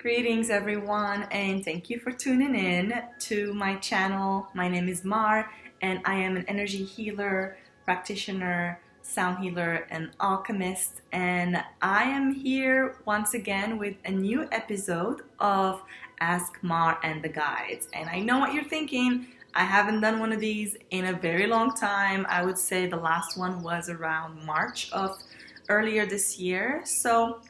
Greetings everyone, and thank you for tuning in to my channel. My name is Mar and I am an energy healer, practitioner, sound healer, and alchemist, and I am here once again with a new episode of Ask Mar and the Guides. And I know what you're thinking, I haven't done one of these in a very long time. I would say the last one was around March of earlier this year. So,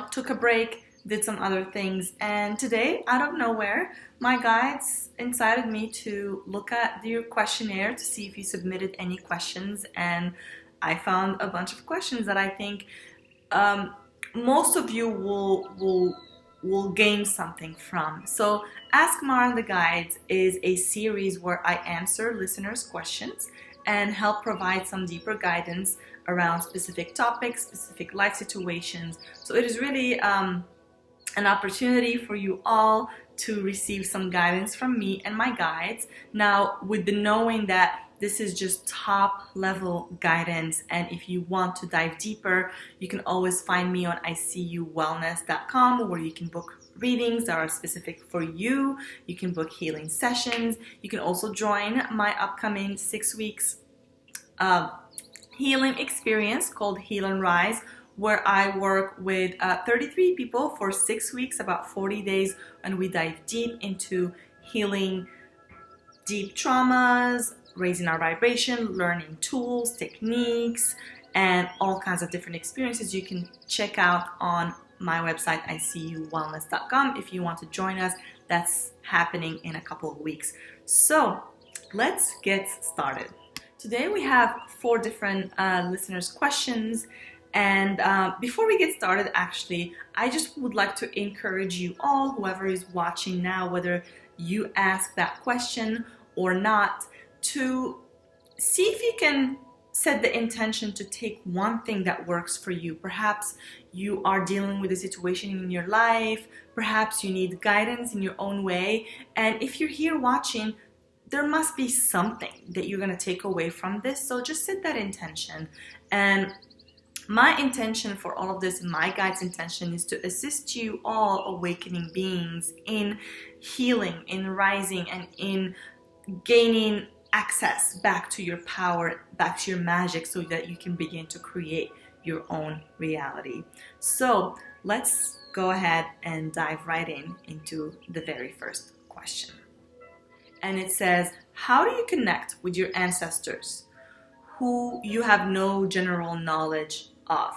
took a break, did some other things, and today, out of nowhere, my guides incited me to look at your questionnaire to see if you submitted any questions, and I found a bunch of questions that I think most of you will gain something from. So Ask Mar and the Guides is a series where I answer listeners' questions and help provide some deeper guidance around specific topics, specific life situations. So it is really an opportunity for you all to receive some guidance from me and my guides. Now, with the knowing that this is just top level guidance, and if you want to dive deeper, you can always find me on icuwellness.com, where you can book readings that are specific for you. You can book healing sessions. You can also join my upcoming 6 weeks healing experience called Heal and Rise, where I work with 33 people for 6 weeks, about 40 days, and we dive deep into healing deep traumas, raising our vibration, learning tools, techniques, and all kinds of different experiences you can check out on my website, icuwellness.com. If you want to join us, that's happening in a couple of weeks. So let's get started. Today we have 4 different listeners' questions. And before we get started, actually, I just would like to encourage you all, whoever is watching now, whether you ask that question or not, to see if you can set the intention to take one thing that works for you. Perhaps you are dealing with a situation in your life, perhaps you need guidance in your own way, and if you're here watching, there must be something that you're going to take away from this. So just set that intention. And my intention for all of this, my guide's intention, is to assist you all awakening beings in healing, in rising, and in gaining access back to your power, back to your magic, so that you can begin to create your own reality. So let's go ahead and dive right into the very first question. And it says, how do you connect with your ancestors who you have no general knowledge of?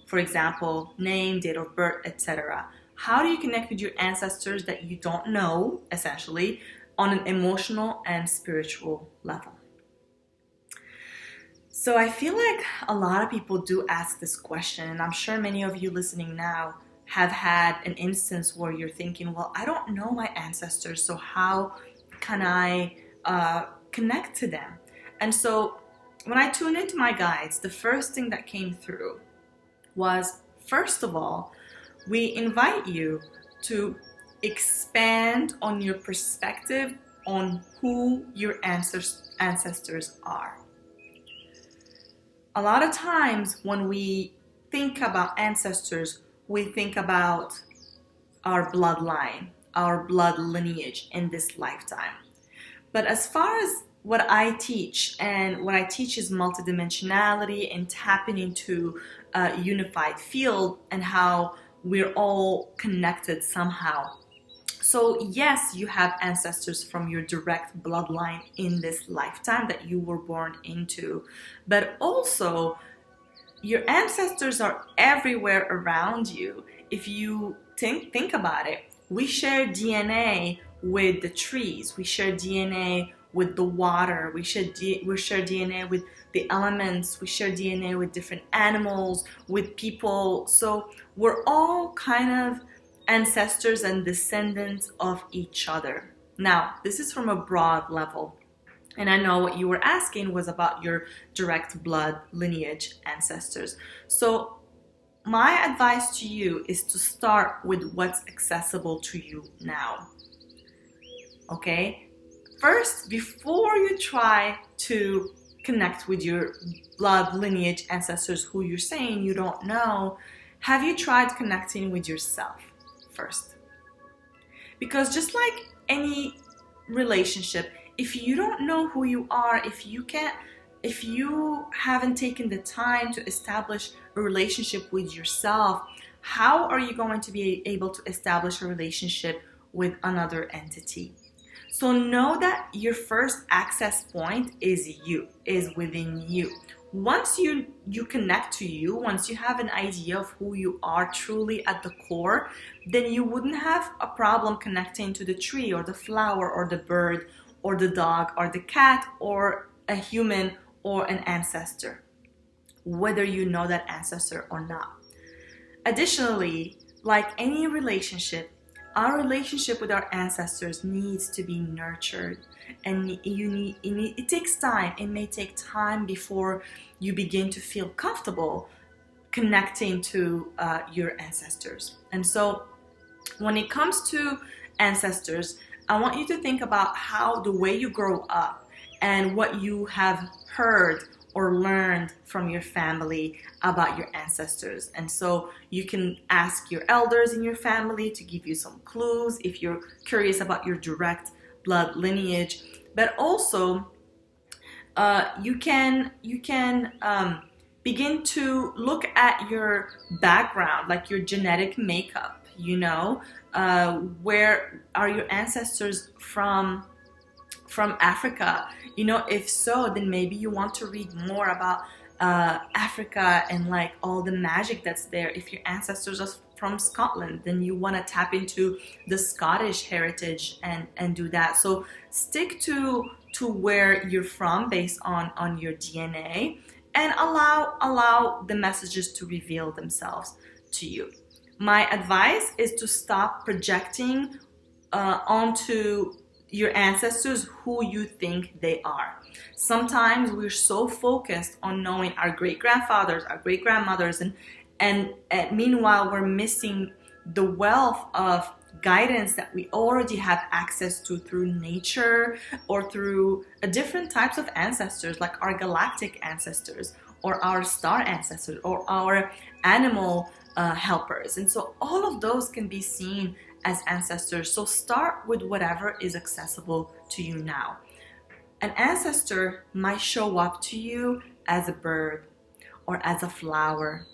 For example, name, date of birth, etc. How do you connect with your ancestors that you don't know, essentially, on an emotional and spiritual level? So I feel like a lot of people do ask this question, and I'm sure many of you listening now have had an instance where you're thinking, well, I don't know my ancestors, so how can I connect to them? And so when I tuned into my guides, the first thing that came through was, first of all, we invite you to expand on your perspective on who your ancestors are. A lot of times when we think about ancestors, we think about our bloodline, our blood lineage in this lifetime. But as far as what I teach, and what I teach is multidimensionality and tapping into a unified field and how we're all connected somehow. So yes, you have ancestors from your direct bloodline in this lifetime that you were born into, but also your ancestors are everywhere around you. If you think about it, we share DNA with the trees, we share DNA with the water, we share DNA with the elements, we share DNA with different animals, with people. So we're all kind of ancestors and descendants of each other. Now, this is from a broad level. And I know what you were asking was about your direct blood lineage ancestors. So my advice to you is to start with what's accessible to you now. Okay? First, before you try to connect with your blood lineage ancestors who you're saying you don't know, have you tried connecting with yourself first. Because just like any relationship, if you don't know who you are, if you haven't taken the time to establish a relationship with yourself, how are you going to be able to establish a relationship with another entity? So know that your first access point is within you. Once you connect to you, once you have an idea of who you are truly at the core, then you wouldn't have a problem connecting to the tree or the flower or the bird or the dog or the cat or a human or an ancestor, whether you know that ancestor or not. Additionally, like any relationship, our relationship with our ancestors needs to be nurtured, and it takes time. It may take time before you begin to feel comfortable connecting to your ancestors. And so when it comes to ancestors, I want you to think about how the way you grow up and what you have heard or learned from your family about your ancestors. And so you can ask your elders in your family to give you some clues if you're curious about your direct blood lineage. But also, you can begin to look at your background, like your genetic makeup. Where are your ancestors from Africa? If so, then maybe you want to read more about Africa and like all the magic that's there. If your ancestors are from Scotland, then you want to tap into the Scottish heritage and do that. So stick to where you're from based on your DNA, and allow the messages to reveal themselves to you. My advice is to stop projecting onto your ancestors who you think they are. Sometimes we're so focused on knowing our great-grandfathers, our great-grandmothers, and meanwhile we're missing the wealth of guidance that we already have access to through nature or through different types of ancestors, like our galactic ancestors or our star ancestors or our animal helpers. And so all of those can be seen as ancestors. So start with whatever is accessible to you now. An ancestor might show up to you as a bird or as a flower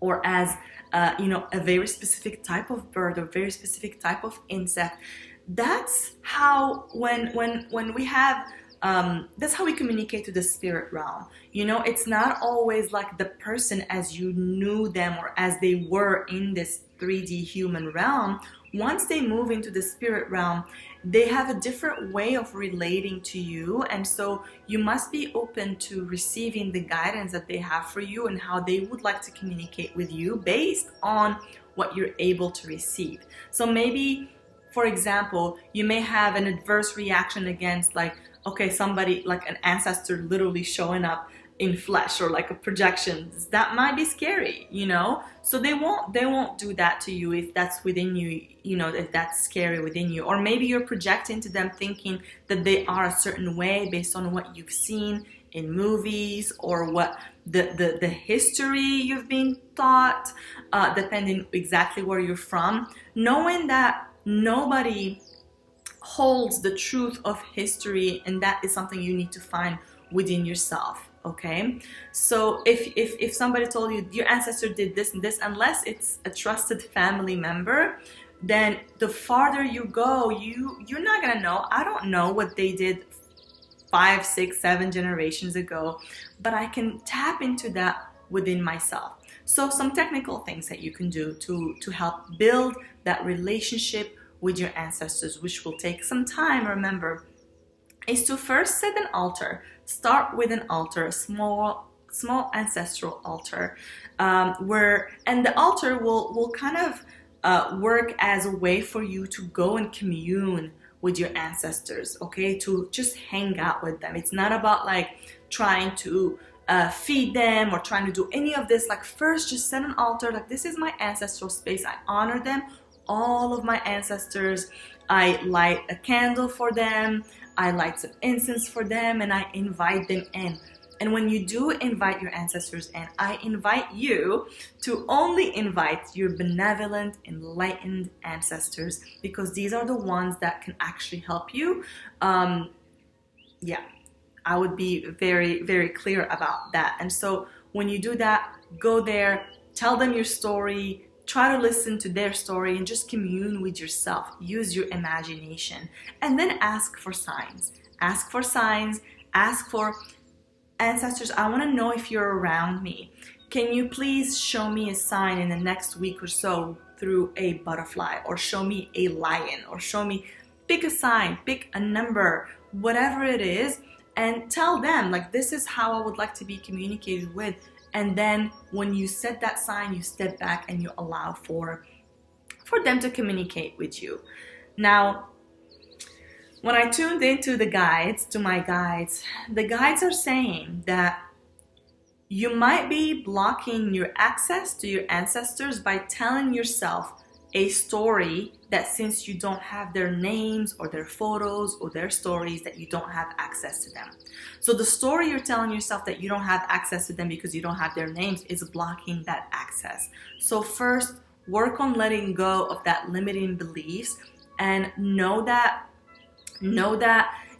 or as a very specific type of bird or very specific type of insect. That's how when we have that's how we communicate to the spirit realm. It's not always like the person as you knew them or as they were in this 3D human realm. Once they move into the spirit realm, they have a different way of relating to you, and so you must be open to receiving the guidance that they have for you and how they would like to communicate with you based on what you're able to receive. So maybe, for example, you may have an adverse reaction against somebody like an ancestor literally showing up in flesh or like a projection. That might be scary, so they won't do that to you if that's within you, if that's scary within you. Or maybe you're projecting to them thinking that they are a certain way based on what you've seen in movies or what the history you've been taught, depending exactly where you're from. Knowing that nobody holds the truth of history, and that is something you need to find within yourself. Okay, so if somebody told you your ancestor did this and this, unless it's a trusted family member, then the farther you go, you're not gonna know. I don't know what they did 5, 6, 7 generations ago, but I can tap into that within myself. So some technical things that you can do to help build that relationship with your ancestors, which will take some time, remember, is to first set an altar. Start with an altar, a small ancestral altar, and the altar will kind of work as a way for you to go and commune with your ancestors, okay? To just hang out with them. It's not about like trying to feed them or trying to do any of this. Like first just set an altar, like this is my ancestral space. I honor them, all of my ancestors. I light a candle for them. I light some incense for them, and I invite them in. And when you do invite your ancestors in, I invite you to only invite your benevolent, enlightened ancestors, because these are the ones that can actually help you. Yeah, I would be very, very clear about that. And so when you do that, go there, tell them your story, try to listen to their story, and just commune with yourself. Use your imagination. And then ask for signs. Ask for signs. Ask for ancestors, I want to know if you're around me. Can you please show me a sign in the next week or so through a butterfly, or show me a lion, or show me, pick a sign, pick a number, whatever it is, and tell them, like, this is how I would like to be communicated with. And then when you set that sign, you step back and you allow for them to communicate with you. Now, when I tuned into the guides, the guides are saying that you might be blocking your access to your ancestors by telling yourself a story that, since you don't have their names or their photos or their stories, that you don't have access to them. So the story you're telling yourself that you don't have access to them because you don't have their names is blocking that access. So first, work on letting go of that limiting beliefs, and know that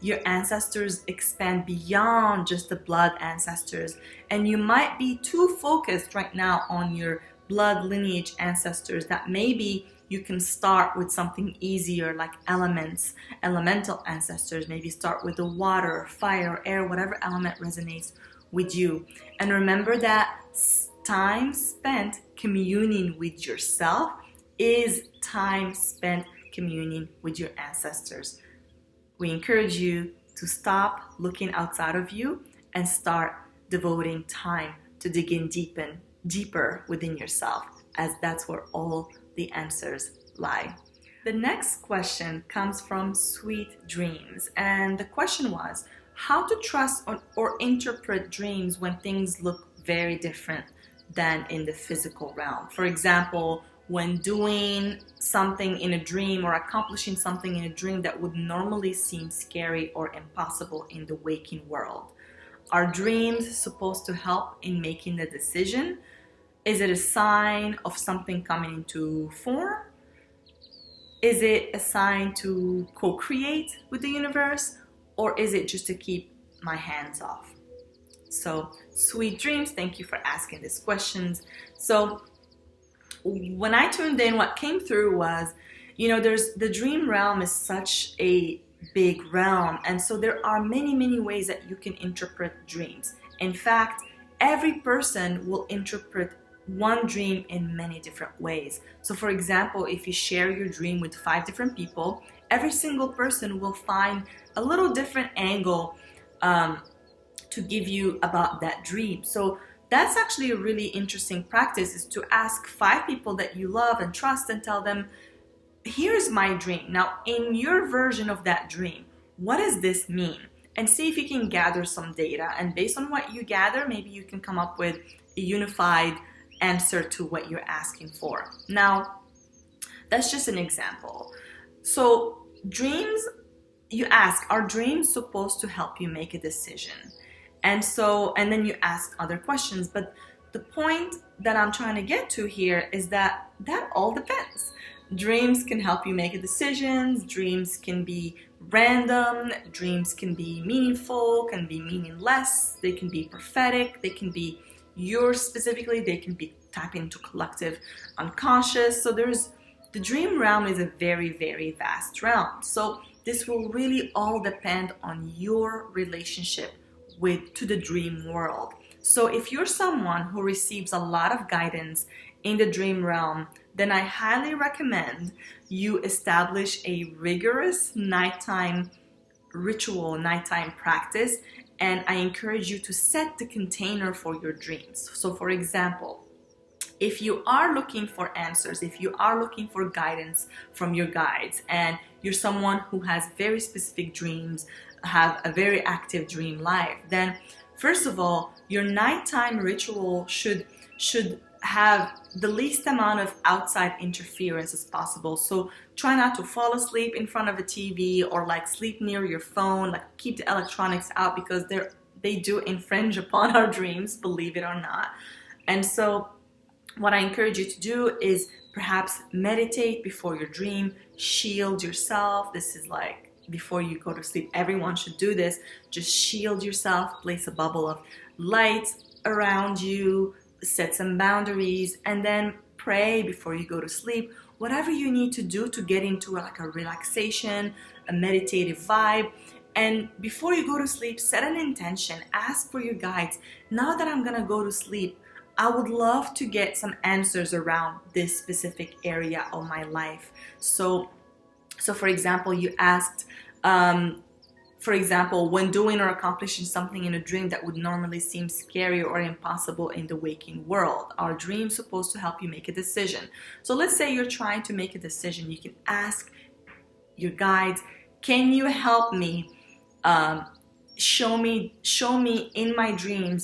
your ancestors expand beyond just the blood ancestors. And you might be too focused right now on your blood lineage ancestors that maybe you can start with something easier, like elemental ancestors. Maybe start with the water, fire, air, whatever element resonates with you. And remember that time spent communing with yourself is time spent communing with your ancestors. We encourage you to stop looking outside of you and start devoting time to digging deeper within yourself, as that's where all the answers lie. The next question comes from Sweet Dreams, and the question was how to trust or interpret dreams when things look very different than in the physical realm. For example, when doing something in a dream or accomplishing something in a dream that would normally seem scary or impossible in the waking world. Are dreams supposed to help in making the decision? Is it a sign of something coming into form? Is it a sign to co-create with the universe? Or is it just to keep my hands off? So, Sweet Dreams, thank you for asking these questions. So, when I tuned in, what came through was, there's the dream realm is such a big realm, and so there are many ways that you can interpret dreams. In fact, every person will interpret one dream in many different ways. So for example, if you share your dream with 5 different people, every single person will find a little different angle to give you about that dream. So that's actually a really interesting practice, is to ask 5 people that you love and trust and tell them, here's my dream. Now, in your version of that dream, what does this mean? And see if you can gather some data. And based on what you gather, maybe you can come up with a unified answer to what you're asking for. Now, that's just an example. So dreams, you ask, are dreams supposed to help you make a decision? And then you ask other questions. But the point that I'm trying to get to here is that all depends. Dreams can help you make decisions. Dreams can be random. Dreams can be meaningful, can be meaningless. They can be prophetic. They can be yours specifically. They can be tapping into collective unconscious. So the dream realm is a very vast realm. So this will really all depend on your relationship to the dream world. So if you're someone who receives a lot of guidance in the dream realm, then I highly recommend you establish a rigorous nighttime ritual, nighttime practice, and I encourage you to set the container for your dreams. So for example, if you are looking for answers, if you are looking for guidance from your guides, and you're someone who has very specific dreams, have a very active dream life, then first of all, your nighttime ritual should have the least amount of outside interference as possible. So try not to fall asleep in front of a TV or like sleep near your phone, like keep the electronics out, because they do infringe upon our dreams, believe it or not. And so what I encourage you to do is perhaps meditate before your dream, shield yourself. This is like before you go to sleep, everyone should do this. Just shield yourself, place a bubble of light around you, set some boundaries, and then pray before you go to sleep. Whatever you need to do to get into like a relaxation, a meditative vibe. And before you go to sleep, set an intention, ask for your guides. Now that I'm gonna go to sleep, I would love to get some answers around this specific area of my life. So for example, you asked, for example, when doing or accomplishing something in a dream that would normally seem scary or impossible in the waking world, are dreams supposed to help you make a decision? So let's say you're trying to make a decision. You can ask your guides, can you help me? Show me in my dreams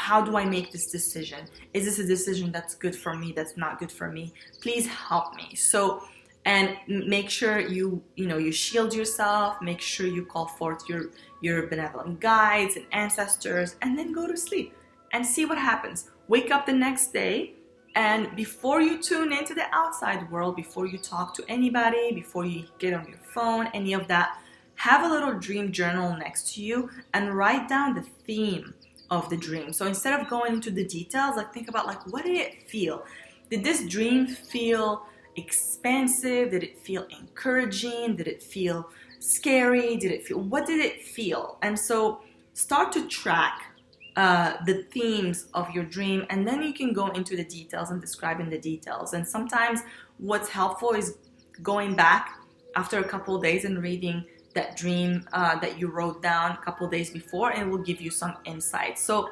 how do I make this decision? Is this a decision that's good for me, that's not good for me? Please help me. So, and make sure you shield yourself, make sure you call forth your benevolent guides and ancestors, and then go to sleep and see what happens. Wake up the next day, and before you tune into the outside world, before you talk to anybody, before you get on your phone, any of that, have a little dream journal next to you and write down the theme of the dream. So instead of going into the details, like think about like, what did it feel? Did this dream feel expansive? Did it feel encouraging? Did it feel scary? What did it feel? And so start to track the themes of your dream, and then you can go into the details and describing the details. And sometimes what's helpful is going back after a couple of days and reading that dream that you wrote down a couple of days before, and it will give you some insight. So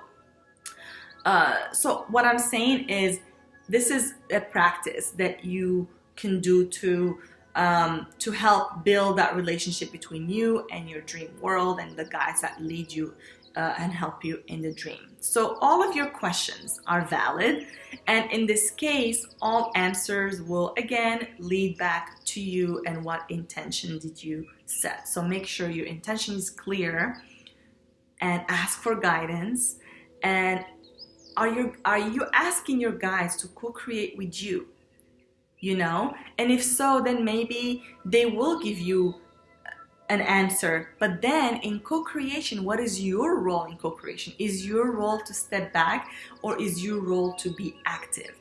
what I'm saying is, this is a practice that you can do to help build that relationship between you and your dream world and the guides that lead you and help you in the dream. So all of your questions are valid, and in this case, all answers will again lead back to you and what intention did you set. So make sure your intention is clear and ask for guidance. And are you asking your guides to co-create with you? And if so, then maybe they will give you an answer. But then in co-creation, what is your role in co-creation? Is your role to step back, or is your role to be active?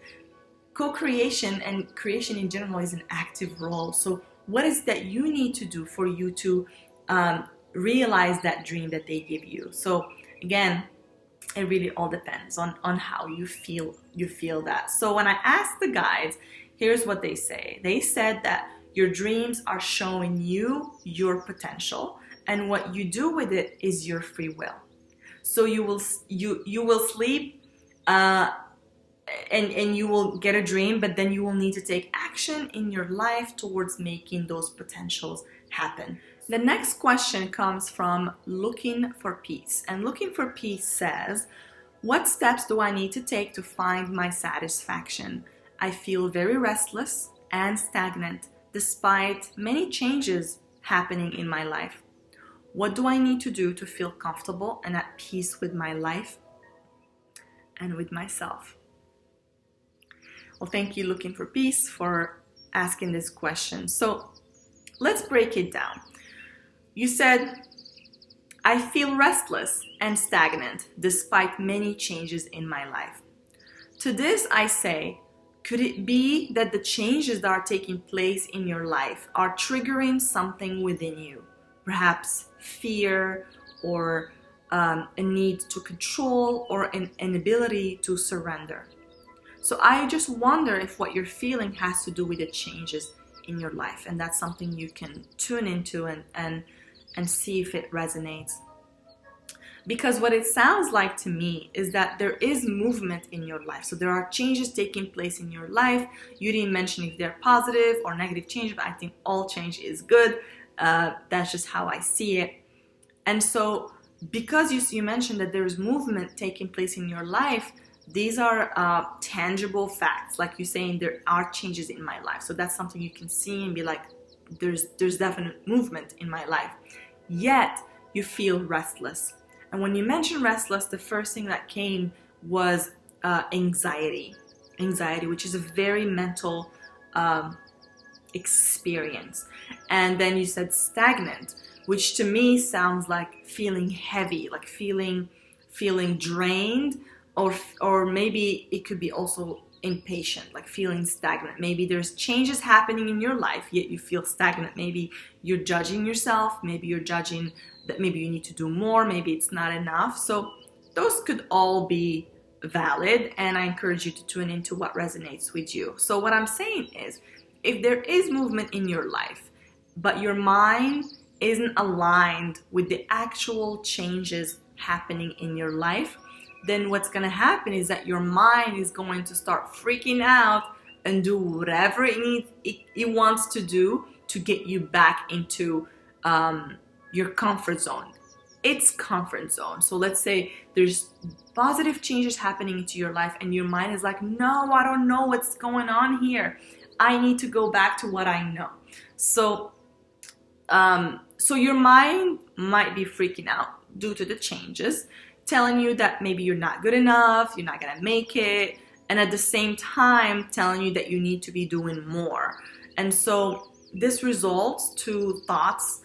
Co-creation and creation in general is an active role. So what is that you need to do for you to realize that dream that they give you? So again, it really all depends on how you feel that. So when I asked the guides, here's what they say. They said that your dreams are showing you your potential, and what you do with it is your free will. So you will sleep and you will get a dream, but then you will need to take action in your life towards making those potentials happen. The next question comes from Looking for Peace. And Looking for Peace says, what steps do I need to take to find my satisfaction? I feel very restless and stagnant despite many changes happening in my life. What do I need to do to feel comfortable and at peace with my life and with myself? Well, thank you, Looking for Peace, for asking this question. So let's break it down. You said, I feel restless and stagnant despite many changes in my life. To this I say, could it be that the changes that are taking place in your life are triggering something within you? Perhaps fear, or a need to control, or an inability to surrender. So I just wonder if what you're feeling has to do with the changes in your life, and that's something you can tune into and see if it resonates. Because what it sounds like to me is that there is movement in your life. So there are changes taking place in your life. You didn't mention if they're positive or negative change, but I think all change is good. That's just how I see it. And so because you mentioned that there's movement taking place in your life, these are tangible facts. Like you're saying, there are changes in my life. So that's something you can see and be like, there's definite movement in my life. Yet you feel restless. And when you mentioned restless, the first thing that came was anxiety. Anxiety, which is a very mental experience. And then you said stagnant, which to me sounds like feeling heavy, like feeling drained, or maybe it could be also impatient, like feeling stagnant. Maybe there's changes happening in your life, yet you feel stagnant. Maybe you're judging yourself, maybe you're judging that maybe you need to do more, maybe it's not enough. So those could all be valid, and I encourage you to tune into what resonates with you. So what I'm saying is, if there is movement in your life, but your mind isn't aligned with the actual changes happening in your life, then what's going to happen is that your mind is going to start freaking out and do whatever it wants to do to get you back into your comfort zone. It's comfort zone. So let's say there's positive changes happening into your life and your mind is like, no, I don't know what's going on here. I need to go back to what I know. So your mind might be freaking out due to the changes, telling you that maybe you're not good enough, you're not gonna make it, and at the same time telling you that you need to be doing more. And so this results to thoughts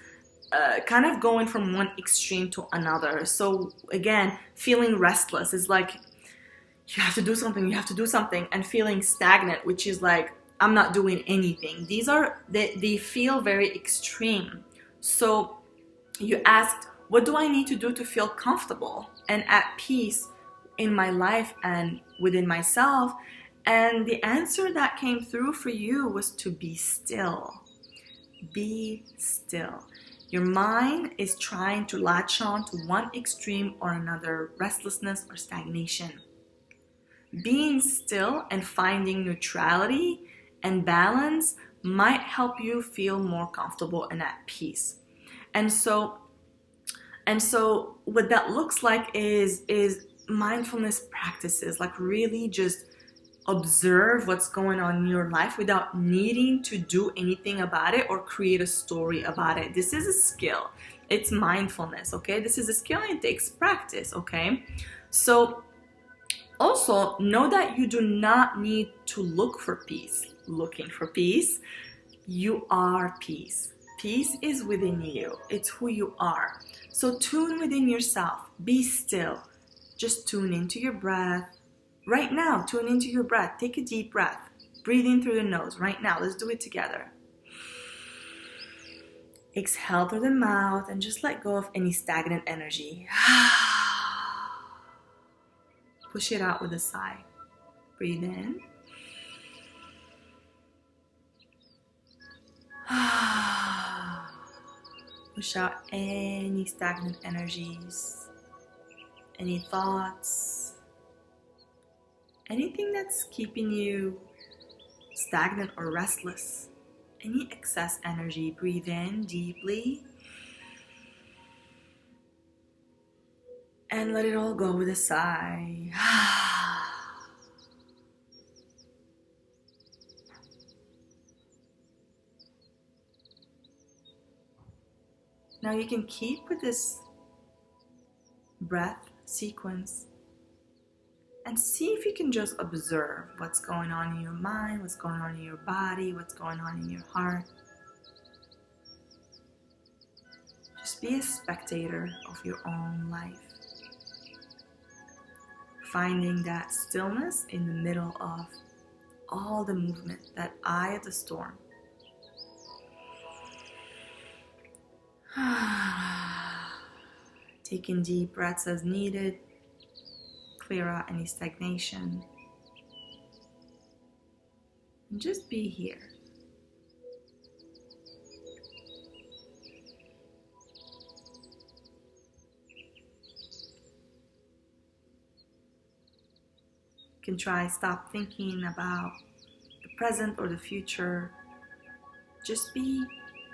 kind of going from one extreme to another. So again, feeling restless is like, you have to do something, and feeling stagnant, which is like, I'm not doing anything. They feel very extreme. So you asked, what do I need to do to feel comfortable and at peace in my life and within myself? And the answer that came through for you was to be still. Be still. Your mind is trying to latch on to one extreme or another, restlessness or stagnation. Being still and finding neutrality and balance might help you feel more comfortable and at peace. And so what that looks like is mindfulness practices, like really just observe what's going on in your life without needing to do anything about it or create a story about it. This is a skill. It's mindfulness, okay? This is a skill and it takes practice, okay? So also know that you do not need to look for peace. Looking for peace, you are peace. Peace is within you. It's who you are. So tune within yourself. Be still. Just tune into your breath. Right now, tune into your breath. Take a deep breath. Breathe in through the nose. Right now, let's do it together. Exhale through the mouth and just let go of any stagnant energy. Push it out with a sigh. Breathe in. Push out any stagnant energies, any thoughts, anything that's keeping you stagnant or restless, any excess energy. Breathe in deeply and let it all go with a sigh. Now you can keep with this breath sequence and see if you can just observe what's going on in your mind, what's going on in your body, what's going on in your heart. Just be a spectator of your own life, finding that stillness in the middle of all the movement, that eye of the storm. Taking deep breaths as needed, clear out any stagnation, and just be here. You can try stop thinking about the present or the future. Just be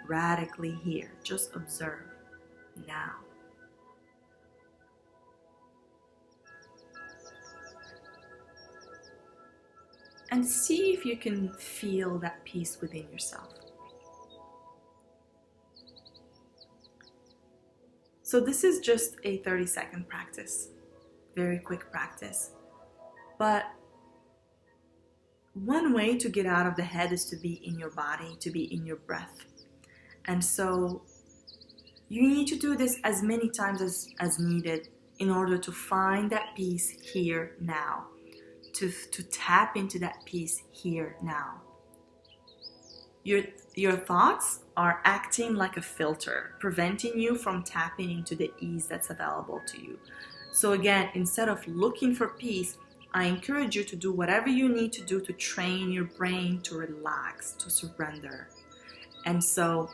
radically here. Just observe now. And see if you can feel that peace within yourself. So this is just a 30-second practice, very quick practice. But one way to get out of the head is to be in your body, to be in your breath. And so you need to do this as many times as needed in order to find that peace here now, to tap into that peace here now. Your thoughts are acting like a filter, preventing you from tapping into the ease that's available to you. So again, instead of looking for peace, I encourage you to do whatever you need to do to train your brain to relax, to surrender. And so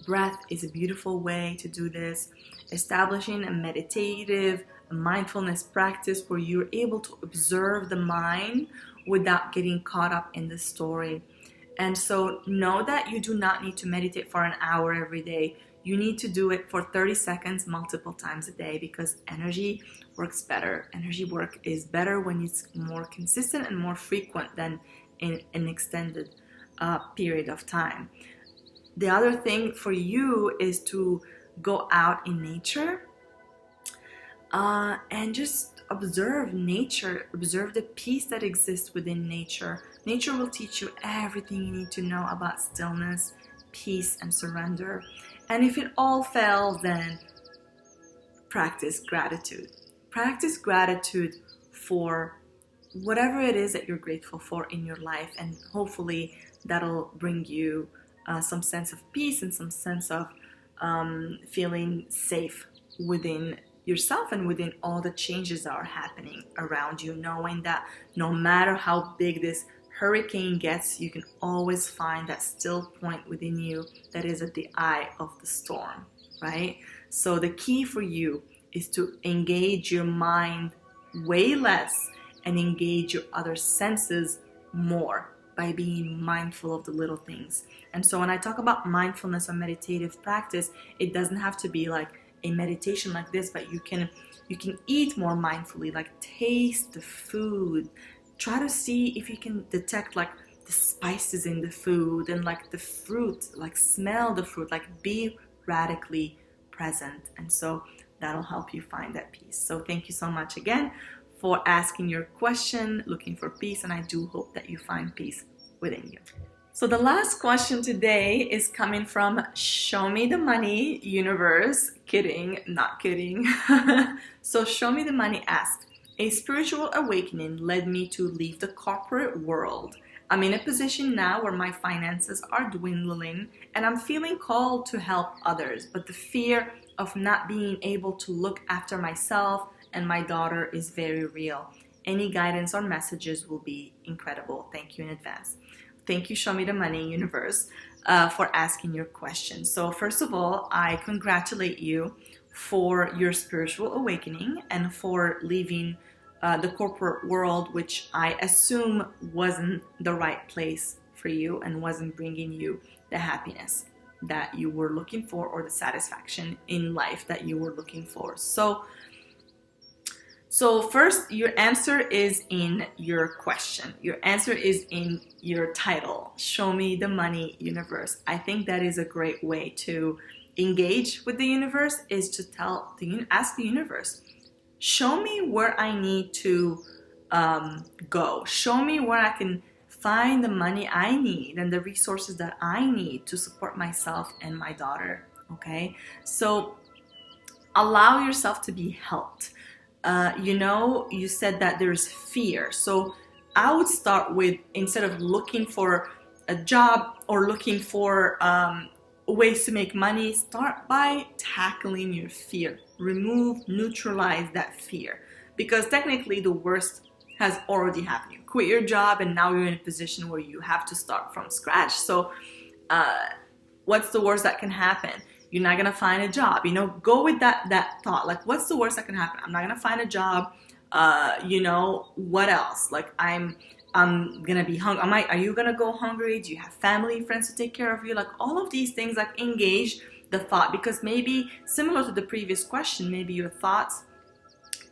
breath is a beautiful way to do this. Establishing a meditative mindfulness practice where you're able to observe the mind without getting caught up in the story. And so know that you do not need to meditate for an hour every day. You need to do it for 30 seconds multiple times a day, because energy works better. Energy work is better when it's more consistent and more frequent than in an extended period of time. The other thing for you is to go out in nature and just observe nature, observe the peace that exists within nature. Nature will teach you everything you need to know about stillness, peace, and surrender. And if it all fails, then practice gratitude. Practice gratitude for whatever it is that you're grateful for in your life, and hopefully that'll bring you some sense of peace and some sense of feeling safe within yourself and within all the changes that are happening around you, knowing that no matter how big this hurricane gets, you can always find that still point within you that is at the eye of the storm, right? So the key for you is to engage your mind way less and engage your other senses more by being mindful of the little things. And so when I talk about mindfulness or meditative practice, it doesn't have to be like a meditation like this, but you can eat more mindfully, like taste the food. Try to see if you can detect like the spices in the food and like the fruit, like smell the fruit, like be radically present. And so that'll help you find that peace. So thank you so much again for asking your question, looking for peace, and I do hope that you find peace within you. So the last question today is coming from Show Me the Money Universe. Kidding, not kidding. So Show Me the Money asked, a spiritual awakening led me to leave the corporate world. I'm in a position now where my finances are dwindling and I'm feeling called to help others, but the fear of not being able to look after myself and my daughter is very real. Any guidance or messages will be incredible. Thank you in advance. Thank you, Show Me the Money Universe, for asking your question. So first of all, I congratulate you for your spiritual awakening and for leaving the corporate world, which I assume wasn't the right place for you and wasn't bringing you the happiness that you were looking for or the satisfaction in life that you were looking for. So first, your answer is in your question. Your answer is in your title, Show Me the Money Universe. I think that is a great way to engage with the universe, is to ask the universe, show me where I need to go. Show me where I can find the money I need and the resources that I need to support myself and my daughter, okay? So allow yourself to be helped. You said that there's fear. So I would start with, instead of looking for a job or looking for ways to make money, start by tackling your fear. Neutralize that fear. Because technically the worst has already happened. You quit your job and now you're in a position where you have to start from scratch. So what's the worst that can happen? You're not gonna find a job. Go with that thought. Like, what's the worst that can happen? I'm not gonna find a job. What else? Like, I'm gonna be hungry. Are you gonna go hungry? Do you have family, friends to take care of you? Like, all of these things, like, engage the thought, because maybe similar to the previous question, maybe your thoughts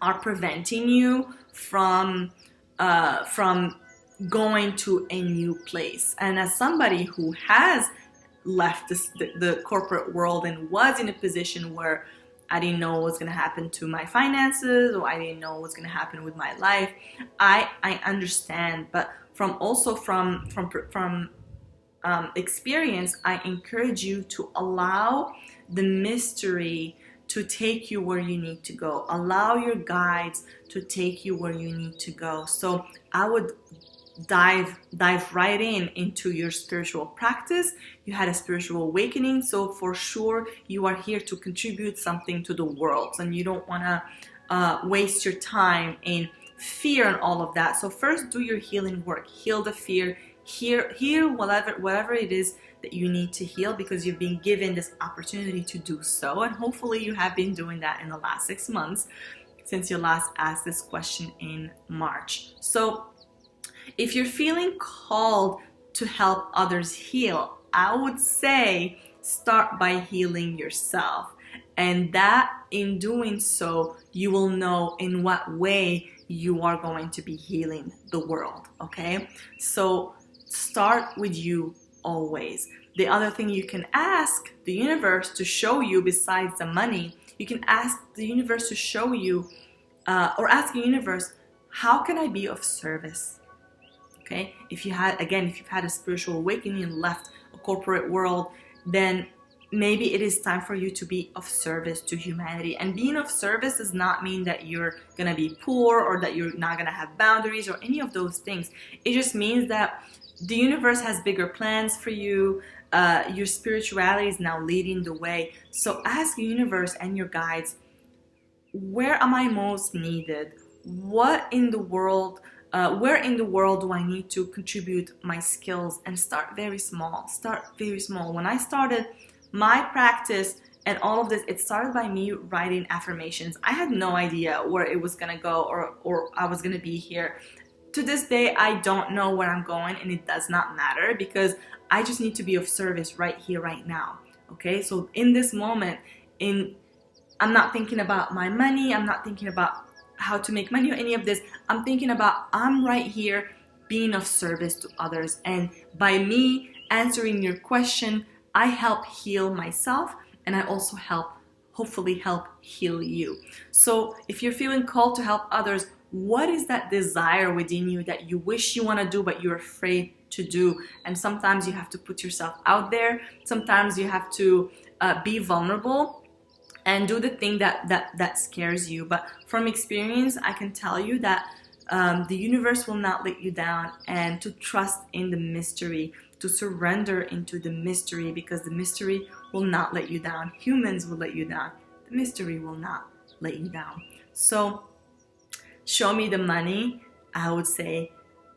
are preventing you from going to a new place. And as somebody who has left the corporate world and was in a position where I didn't know what was going to happen to my finances, or I didn't know what was going to happen with my life. I understand, but from experience, I encourage you to allow the mystery to take you where you need to go. Allow your guides to take you where you need to go. So I would dive right into your spiritual practice. You had a spiritual awakening, so for sure you are here to contribute something to the world, and you don't want to waste your time in fear and all of that. So first, do your healing work. Heal the fear. Heal whatever it is that you need to heal, because you've been given this opportunity to do so, and hopefully you have been doing that in the last 6 months since you last asked this question in March. So if you're feeling called to help others heal, I would say start by healing yourself. And that in doing so, you will know in what way you are going to be healing the world, okay? So start with you always. The other thing you can ask the universe to show you besides the money, you can ask the universe to show you, or ask the universe, how can I be of service? Okay, if you've had a spiritual awakening and left a corporate world, then maybe it is time for you to be of service to humanity. And being of service does not mean that you're gonna be poor or that you're not gonna have boundaries or any of those things. It just means that the universe has bigger plans for you. Your spirituality is now leading the way. So ask the universe and your guides, where am I most needed? What in the world? Where in the world do I need to contribute my skills? And start very small. Start very small. When I started my practice and all of this, it started by me writing affirmations. I had no idea where it was gonna go or I was gonna be here. To this day, I don't know where I'm going, and it does not matter, because I just need to be of service right here, right now. Okay, so in this moment, I'm not thinking about my money. I'm not thinking about how to make money or any of this. I'm thinking about, I'm right here being of service to others, and by me answering your question, I help heal myself, and I also hopefully help heal you. So if you're feeling called to help others, what is that desire within you that you wish you want to do but you're afraid to do? And sometimes you have to put yourself out there. Sometimes you have to be vulnerable and do the thing that scares you. But from experience, I can tell you that the universe will not let you down, and to trust in the mystery, to surrender into the mystery, because the mystery will not let you down. Humans will let you down. The mystery will not let you down. So show me the money. I would say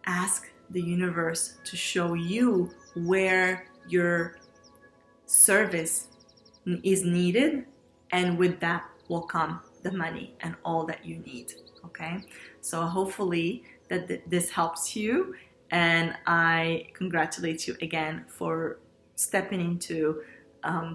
ask the universe to show you where your service is needed, and with that will come the money and all that you need. Okay, so hopefully that this helps you, and I congratulate you again for stepping into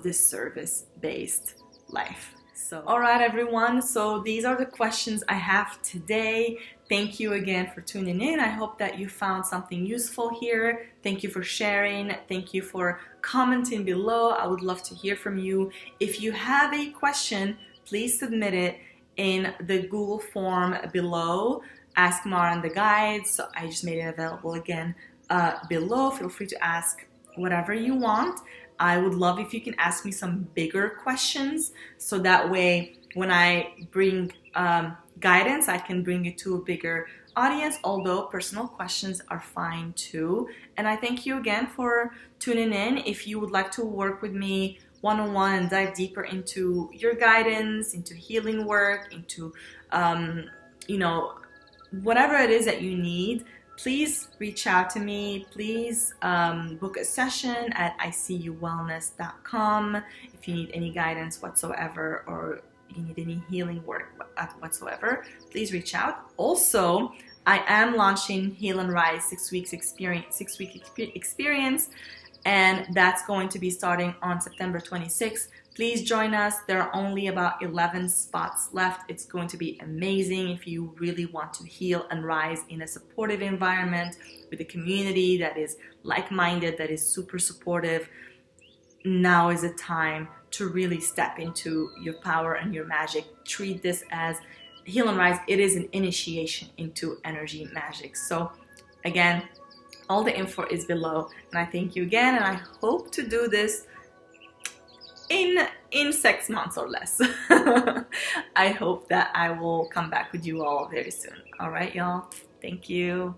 this service-based life. So, all right, everyone. So these are the questions I have today. Thank you again for tuning in. I hope that you found something useful here. Thank you for sharing. Thank you for commenting below. I would love to hear from you. If you have a question, please submit it in the Google form below. Ask Mara and the guides. So I just made it available again below. Feel free to ask whatever you want. I would love if you can ask me some bigger questions, so that way when I bring guidance, I can bring it to a bigger audience, although personal questions are fine too. And I thank you again for tuning in. If you would like to work with me one-on-one and dive deeper into your guidance, into healing work, into whatever it is that you need, please reach out to me. Please book a session at icuwellness.com if you need any guidance whatsoever, or you need any healing work whatsoever. Please reach out. Also, I am launching Heal and Rise 6-week experience, and that's going to be starting on September 26th. Please join us. There are only about 11 spots left. It's going to be amazing if you really want to heal and rise in a supportive environment with a community that is like-minded, that is super supportive. Now is the time to really step into your power and your magic. Treat this as Heal and Rise. It is an initiation into energy magic. So again, all the info is below, and I thank you again, and I hope to do this in 6 months or less. I hope that I will come back with you all very soon. All right, y'all. Thank you.